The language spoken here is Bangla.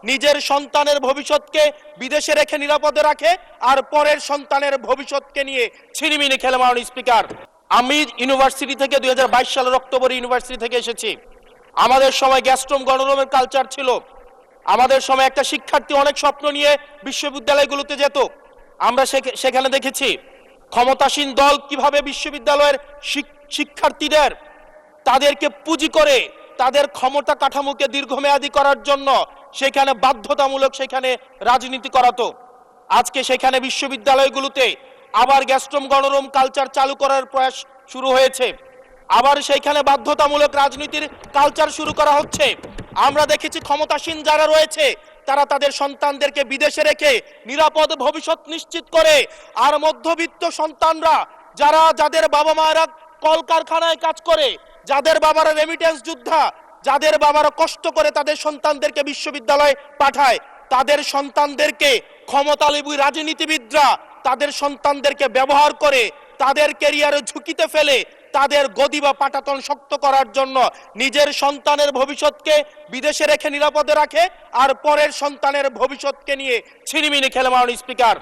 নিজের সন্তানের ভবিষ্যৎকে বিদেশে রেখে নিরাপদে রাখে আর পরের সন্তানের ভবিষ্যৎকে নিয়ে ছিনিমিনি খেলে। মাননীয় স্পিকার, আমি ইউনিভার্সিটি থেকে 2022 সালের অক্টোবরে ইউনিভার্সিটি থেকে এসেছি। আমাদের সময় গ্যাস্ট্রোম গণরুমের কালচার ছিল। আমাদের সময় একটা শিক্ষার্থী অনেক স্বপ্ন নিয়ে বিশ্ববিদ্যালয়গুলোতে যেত। আমরা সেখানে দেখেছি ক্ষমতাসীন দল কিভাবে বিশ্ববিদ্যালয়ের শিক্ষার্থীদের তাদেরকে পুঁজি করে তাদের ক্ষমতা কাঠামোকে দীর্ঘমেয়াদী করার জন্য সেখানে বাধ্যতামূলক সেখানে রাজনীতি করাতো। আজকে সেখানে বিশ্ববিদ্যালয়গুলোতে আবার গ্যাস্ট্রোম গণরুম কালচার চালু করার প্রয়াস শুরু হয়েছে। আবার সেইখানে বাধ্যতামূলক রাজনীতির কালচার শুরু করা হচ্ছে। আমরা দেখেছি ক্ষমতাসীন যারা রয়েছে তারা তাদের সন্তানদেরকে বিদেশে রেখে নিরাপদ ভবিষ্যৎ নিশ্চিত করে, আর মধ্যবিত্ত সন্তানরা যাদের বাবা মায়েরা কলকারখানায় কাজ করে, যাদের বাবারা রেমিটেন্স যোদ্ধা, যাদের বাবারা কষ্ট করে তাদের সন্তানদেরকে বিশ্ববিদ্যালয়ে পাঠায়, তাদের সন্তানদেরকে ক্ষমতালোভী রাজনীতিবিদরা তাদের সন্তানদেরকে ব্যবহার করে তাদের ক্যারিয়ারে ঝুঁকিতে ফেলে তাদের গদি বা পাটাতন শক্ত করার জন্য নিজের সন্তানের ভবিষ্যৎকে বিদেশে রেখে নিরাপদে রাখে আর পরের সন্তানের ভবিষ্যৎকে নিয়ে ছিনিমিনি খেলে। মাননীয় স্পিকার,